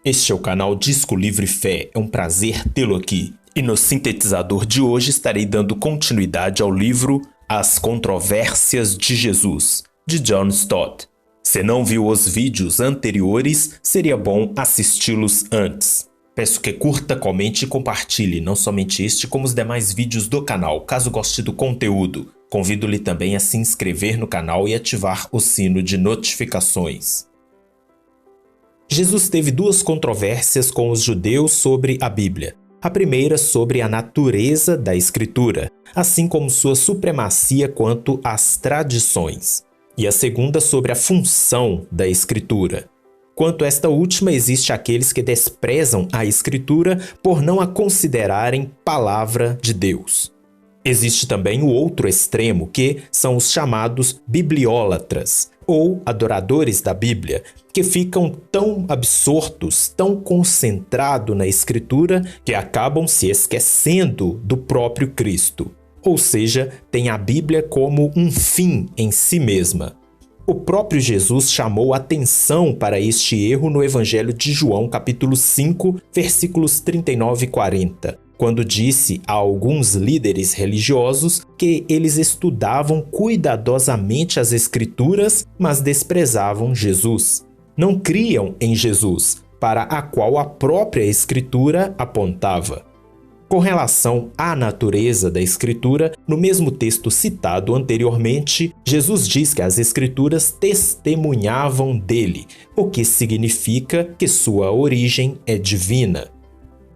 Este é o canal Disco Livre Fé, é um prazer tê-lo aqui. E no sintetizador de hoje estarei dando continuidade ao livro As Controvérsias de Jesus, de John Stott. Se não viu os vídeos anteriores, seria bom assisti-los antes. Peço que curta, comente e compartilhe não somente este, como os demais vídeos do canal, caso goste do conteúdo. Convido-lhe também a se inscrever no canal e ativar o sino de notificações. Jesus teve duas controvérsias com os judeus sobre a Bíblia. A primeira sobre a natureza da Escritura, assim como sua supremacia quanto às tradições. E a segunda sobre a função da Escritura. Quanto a esta última, existe aqueles que desprezam a Escritura por não a considerarem palavra de Deus. Existe também o outro extremo, que são os chamados bibliólatras, ou adoradores da Bíblia, que ficam tão absortos, tão concentrados na Escritura, que acabam se esquecendo do próprio Cristo. Ou seja, tem a Bíblia como um fim em si mesma. O próprio Jesus chamou atenção para este erro no Evangelho de João, capítulo 5, versículos 39 e 40. Quando disse a alguns líderes religiosos que eles estudavam cuidadosamente as Escrituras, mas desprezavam Jesus. Não criam em Jesus, para a qual a própria Escritura apontava. Com relação à natureza da Escritura, no mesmo texto citado anteriormente, Jesus diz que as Escrituras testemunhavam dele, o que significa que sua origem é divina.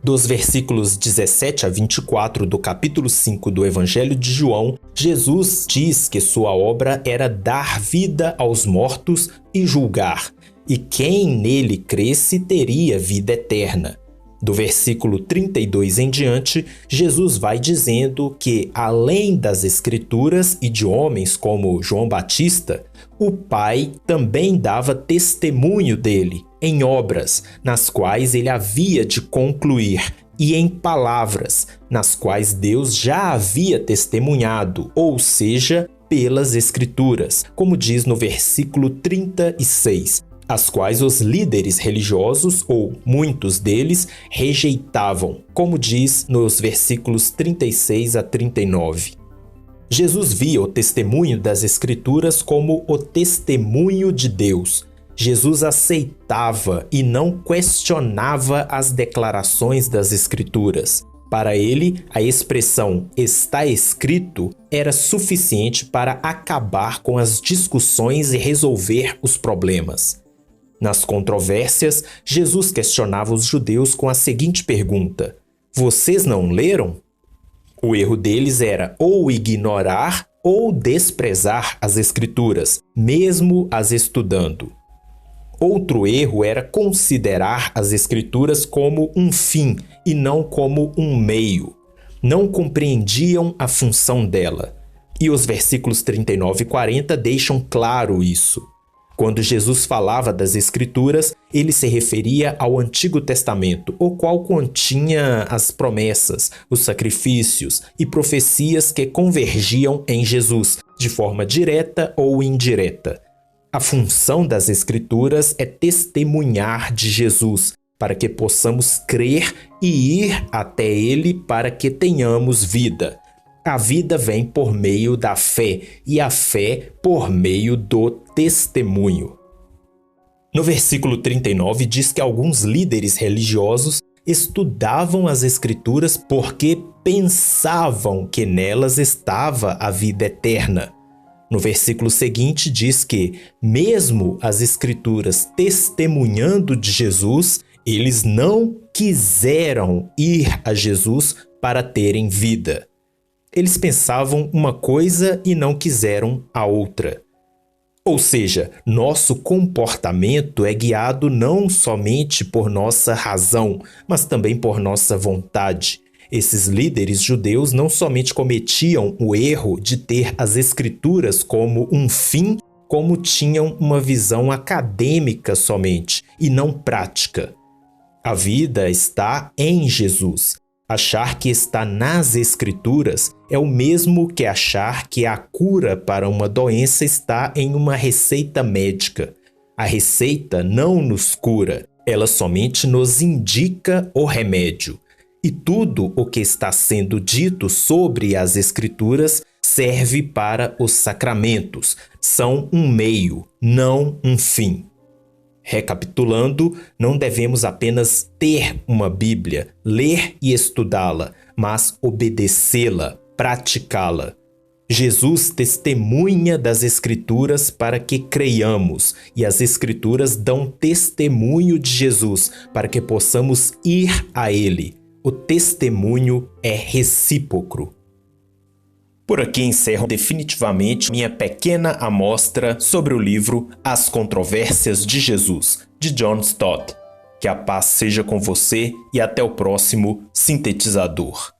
Dos versículos 17 a 24 do capítulo 5 do Evangelho de João, Jesus diz que sua obra era dar vida aos mortos e julgar, e quem nele cresce teria vida eterna. Do versículo 32 em diante, Jesus vai dizendo que, além das Escrituras e de homens como João Batista, o Pai também dava testemunho dele, em obras, nas quais ele havia de concluir, e em palavras, nas quais Deus já havia testemunhado, ou seja, pelas Escrituras, como diz no versículo 36, as quais os líderes religiosos, ou muitos deles, rejeitavam, como diz nos versículos 36 a 39. Jesus via o testemunho das Escrituras como o testemunho de Deus. Jesus aceitava e não questionava as declarações das Escrituras. Para ele, a expressão "está escrito" era suficiente para acabar com as discussões e resolver os problemas. Nas controvérsias, Jesus questionava os judeus com a seguinte pergunta: "Vocês não leram?" O erro deles era ou ignorar ou desprezar as Escrituras, mesmo as estudando. Outro erro era considerar as Escrituras como um fim e não como um meio. Não compreendiam a função dela. E os versículos 39 e 40 deixam claro isso. Quando Jesus falava das Escrituras, ele se referia ao Antigo Testamento, o qual continha as promessas, os sacrifícios e profecias que convergiam em Jesus, de forma direta ou indireta. A função das Escrituras é testemunhar de Jesus, para que possamos crer e ir até ele para que tenhamos vida. A vida vem por meio da fé e a fé por meio do testemunho. No versículo 39 diz que alguns líderes religiosos estudavam as Escrituras porque pensavam que nelas estava a vida eterna. No versículo seguinte diz que, mesmo as Escrituras testemunhando de Jesus, eles não quiseram ir a Jesus para terem vida. Eles pensavam uma coisa e não quiseram a outra. Ou seja, nosso comportamento é guiado não somente por nossa razão, mas também por nossa vontade. Esses líderes judeus não somente cometiam o erro de ter as Escrituras como um fim, como tinham uma visão acadêmica somente e não prática. A vida está em Jesus. Achar que está nas Escrituras é o mesmo que achar que a cura para uma doença está em uma receita médica. A receita não nos cura, Ela somente nos indica o remédio. E tudo o que está sendo dito sobre as Escrituras serve para os sacramentos. São um meio, não um fim. Recapitulando, não devemos apenas ter uma Bíblia, ler e estudá-la, mas obedecê-la, praticá-la. Jesus testemunha das Escrituras para que creiamos, e as Escrituras dão testemunho de Jesus para que possamos ir a Ele. O testemunho é recíproco. Por aqui encerro definitivamente minha pequena amostra sobre o livro As Controvérsias de Jesus, de John Stott. Que a paz seja com você e até o próximo sintetizador.